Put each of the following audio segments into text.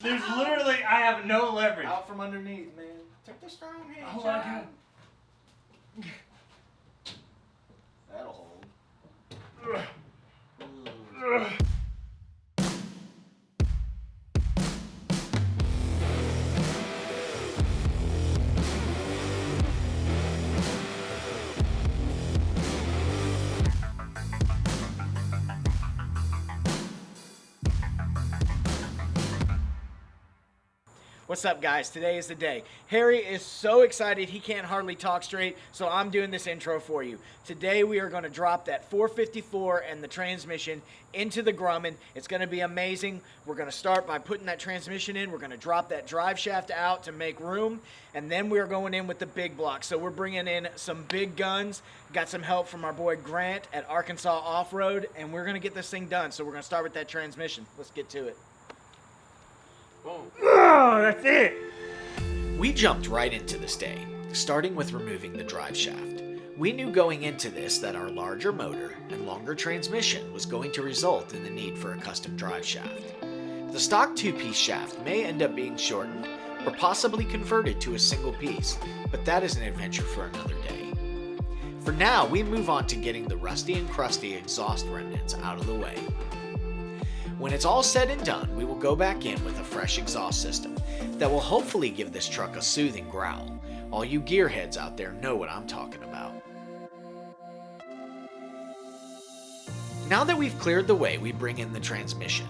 There's literally, I have no leverage. Out from underneath, man. Take the strong hand. Oh my God. That'll hold. What's up, guys? Today is the day. Harry is so excited he can't hardly talk straight, so I'm doing this intro for you. Today we are going to drop that 454 and the transmission into the Grumman. It's going to be amazing. We're going to start by putting that transmission in. We're going to drop that drive shaft out to make room, and then we're going in with the big block. So we're bringing in some big guns. Got some help from our boy Grant at Arkansas Off-Road, and we're going to get this thing done. So we're going to start with that transmission. Let's get to it. Oh, that's it. We jumped right into this day, starting with removing the drive shaft. We knew going into this that our larger motor and longer transmission was going to result in the need for a custom drive shaft. The stock two-piece shaft may end up being shortened or possibly converted to a single piece, but that is an adventure for another day. For now, we move on to getting the rusty and crusty exhaust remnants out of the way. When it's all said and done, we will go back in with a fresh exhaust system that will hopefully give this truck a soothing growl. All you gearheads out there know what I'm talking about. Now that we've cleared the way, we bring in the transmission.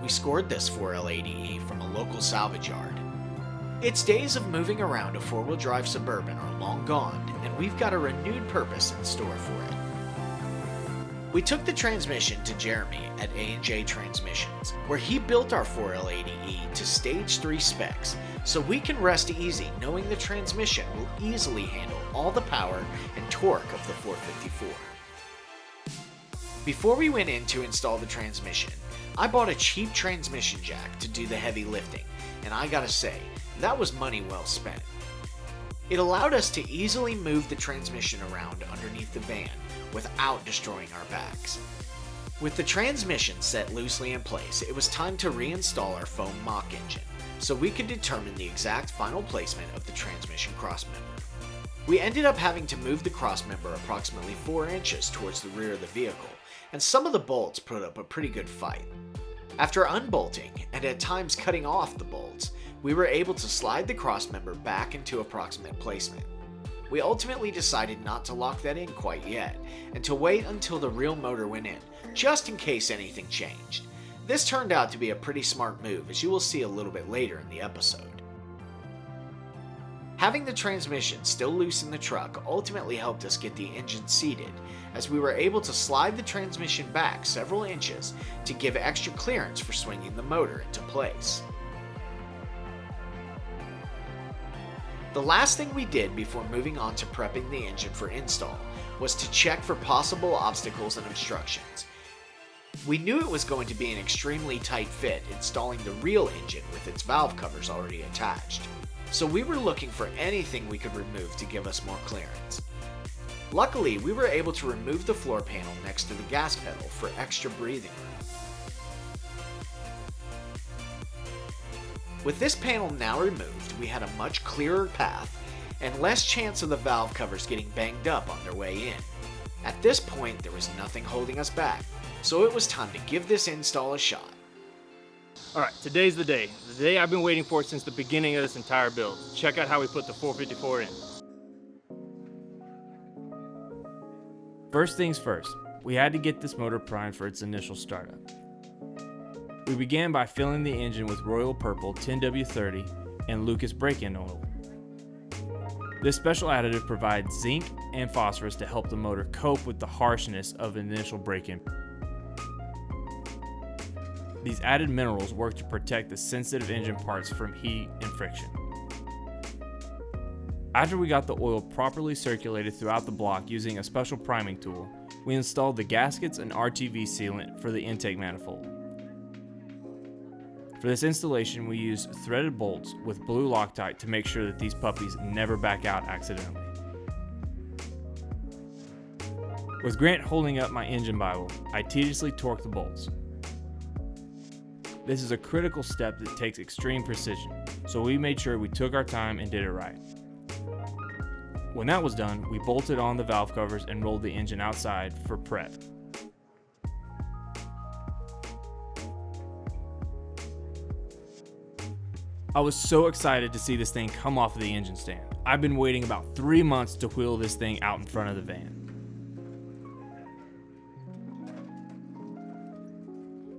We scored this 4L80E from a local salvage yard. Its days of moving around a four-wheel drive Suburban are long gone, and we've got a renewed purpose in store for it. We took the transmission to Jeremy at ANJ Transmissions, where he built our 4L80E to stage 3 specs, so we can rest easy knowing the transmission will easily handle all the power and torque of the 454. Before we went in to install the transmission, I bought a cheap transmission jack to do the heavy lifting, and I gotta say, that was money well spent. It allowed us to easily move the transmission around underneath the van without destroying our backs. With the transmission set loosely in place, it was time to reinstall our foam mock engine so we could determine the exact final placement of the transmission crossmember. We ended up having to move the crossmember approximately 4 inches towards the rear of the vehicle, and some of the bolts put up a pretty good fight. After unbolting, and at times cutting off the bolts, we were able to slide the crossmember back into approximate placement. We ultimately decided not to lock that in quite yet, and to wait until the real motor went in, just in case anything changed. This turned out to be a pretty smart move, as you will see a little bit later in the episode. Having the transmission still loose in the truck ultimately helped us get the engine seated, as we were able to slide the transmission back several inches to give extra clearance for swinging the motor into place. The last thing we did before moving on to prepping the engine for install was to check for possible obstacles and obstructions. We knew it was going to be an extremely tight fit installing the real engine with its valve covers already attached, so we were looking for anything we could remove to give us more clearance. Luckily, we were able to remove the floor panel next to the gas pedal for extra breathing room. With this panel now removed, we had a much clearer path and less chance of the valve covers getting banged up on their way in. At this point, there was nothing holding us back, so it was time to give this install a shot. Alright, today's the day. The day I've been waiting for since the beginning of this entire build. Check out how we put the 454 in. First things first, we had to get this motor primed for its initial startup. We began by filling the engine with Royal Purple 10W30 and Lucas break-in oil. This special additive provides zinc and phosphorus to help the motor cope with the harshness of an initial break-in. These added minerals work to protect the sensitive engine parts from heat and friction. After we got the oil properly circulated throughout the block using a special priming tool, we installed the gaskets and RTV sealant for the intake manifold. For this installation, we used threaded bolts with blue Loctite to make sure that these puppies never back out accidentally. With Grant holding up my engine Bible, I tediously torqued the bolts. This is a critical step that takes extreme precision, so we made sure we took our time and did it right. When that was done, we bolted on the valve covers and rolled the engine outside for prep. I was so excited to see this thing come off of the engine stand. I've been waiting about 3 months to wheel this thing out in front of the van.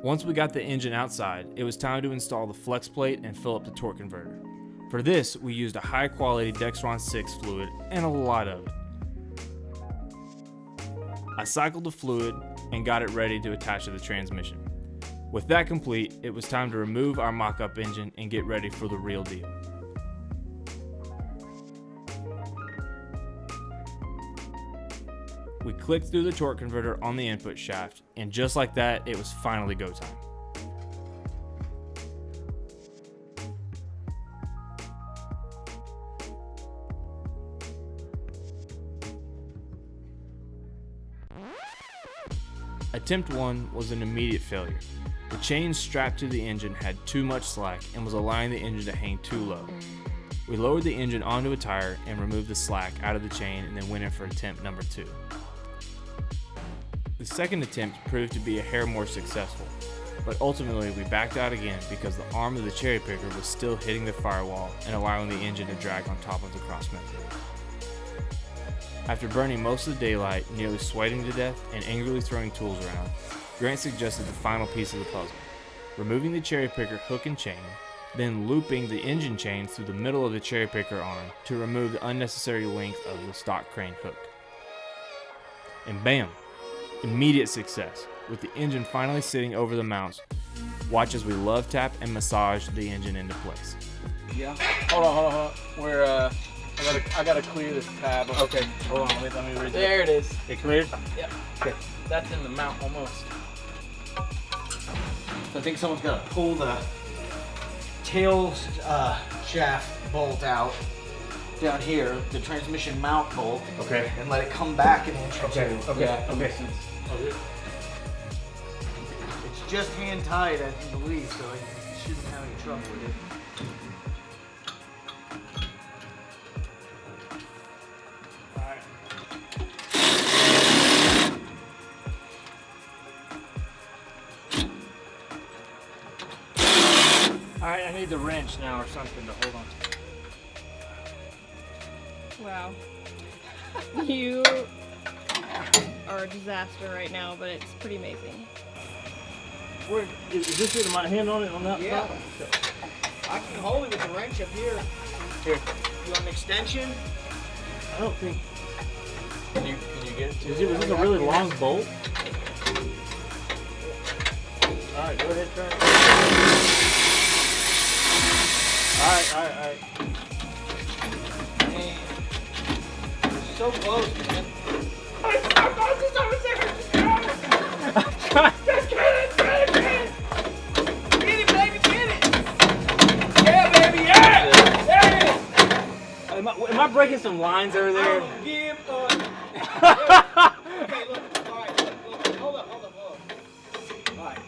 Once we got the engine outside, it was time to install the flex plate and fill up the torque converter. For this, we used a high quality Dexron 6 fluid and a lot of it. I cycled the fluid and got it ready to attach to the transmission. With that complete, it was time to remove our mock-up engine and get ready for the real deal. We clicked through the torque converter on the input shaft, and just like that, it was finally go time. Attempt 1 was an immediate failure. The chain strapped to the engine had too much slack and was allowing the engine to hang too low. We lowered the engine onto a tire and removed the slack out of the chain and then went in for attempt number 2. The second attempt proved to be a hair more successful, but ultimately we backed out again because the arm of the cherry picker was still hitting the firewall and allowing the engine to drag on top of the cross member. After burning most of the daylight, nearly sweating to death, and angrily throwing tools around, Grant suggested the final piece of the puzzle, removing the cherry picker hook and chain, then looping the engine chain through the middle of the cherry picker arm to remove the unnecessary length of the stock crane hook. And bam! Immediate success, with the engine finally sitting over the mounts. Watch as we love tap and massage the engine into place. Yeah. Hold on. I gotta clear this tab. Okay. Hold on. Let me read There it is. It cleared? Yep. Okay. That's in the mount almost. So I think someone's got to pull the tail shaft bolt out down here, the transmission mount bolt, Okay. and let it come back an inch or two. Okay. Yeah. Okay. It's just hand tied, I believe, so I shouldn't have any trouble with it. Alright, I need the wrench now or something to hold on. Wow. You are a disaster right now, but it's pretty amazing. Where is this with my hand on it on that Yeah. side? I can hold it with the wrench up here. Here. You want an extension? I don't think. Can you get it to Was this a really long bolt? Alright, go ahead, try it. Alright. Man, so close, man. Get it, baby, get it! Yeah, baby, yeah! There it is! Am I breaking some lines over there? Don't give up. Okay, look, alright, look, hold up. Alright.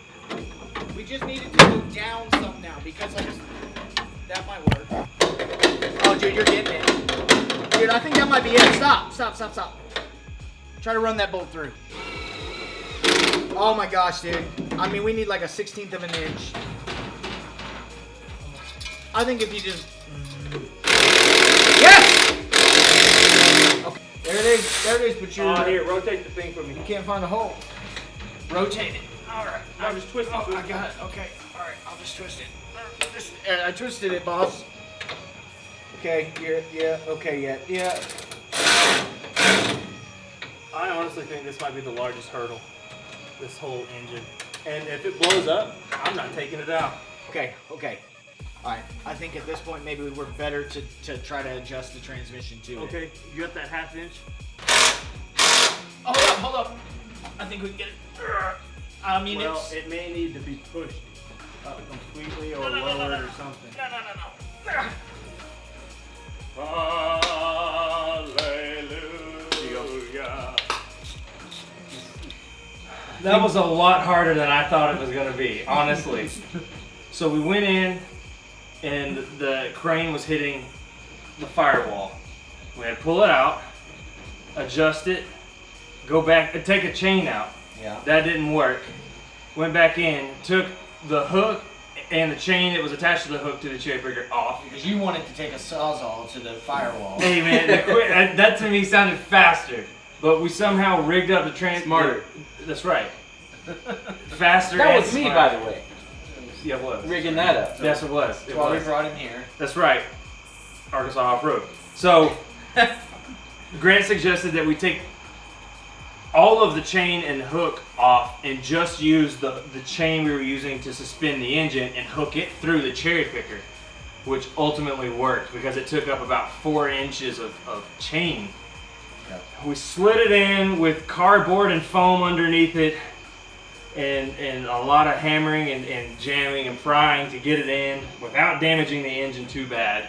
We just needed to go down some now because that might work. Oh, dude, you're getting it. Dude, I think that might be it. Stop. Try to run that bolt through. Oh my gosh, dude. I mean, we need like a 1/16 of an inch. I think if you just... Yes! Okay, there it is, but you're... Here, rotate the thing for me. You can't find the hole. Rotate it. Alright, I'll just twist it. Oh, I got it. Okay. Alright, I'll just twist it. I twisted it, boss. Okay, yeah. I honestly think this might be the largest hurdle, this whole engine. And if it blows up, I'm not taking it out. Okay. Alright, I think at this point maybe we're better to try to adjust the transmission to it. Okay, you got that ½ inch? Hold up. I think we can get it. I mean, Well, it may need to be pushed up completely or lowered or something. No. Hallelujah. That was a lot harder than I thought it was going to be, honestly. So we went in, and the crane was hitting the firewall. We had to pull it out, adjust it, go back and take a chain out. Yeah. That didn't work. Went back in, took the hook and the chain that was attached to the hook to the cherry picker off. Because you wanted to take a sawzall to the firewall. Hey man, that to me sounded faster, but we somehow rigged up the Smarter. That's right. Faster. That and was me, smarter. by the way, Yeah, it was. rigging that up. Yes, it was. That's It why we was. brought him here. That's right. Arkansas Off-Road. So, Grant suggested that we take all of the chain and hook off and just use the chain we were using to suspend the engine and hook it through the cherry picker, which ultimately worked because it took up about 4 inches of chain. Yep. We slid it in with cardboard and foam underneath it, and a lot of hammering and jamming and prying to get it in without damaging the engine too bad.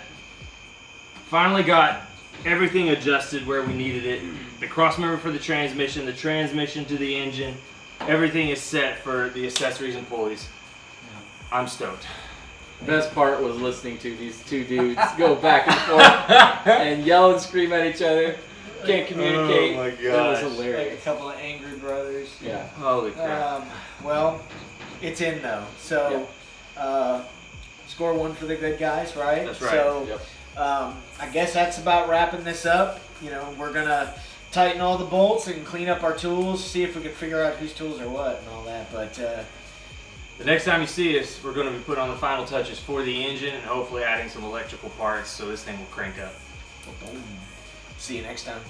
Finally got everything adjusted where we needed it. The cross member for the transmission to the engine, everything is set for the accessories and pulleys. I'm stoked. Best part was listening to these two dudes go back and forth and yell and scream at each other. Can't communicate. Oh my That gosh. was hilarious. Like a couple of angry brothers. Yeah. Holy crap. Well, it's in though. So, score 1 for the good guys, right? That's right. So, Yep. I guess that's about wrapping this up. You know, we're gonna tighten all the bolts and clean up our tools, see if we can figure out whose tools are what and all that. But The next time you see us, we're going to be putting on the final touches for the engine and hopefully adding some electrical parts so this thing will crank up. see you next time.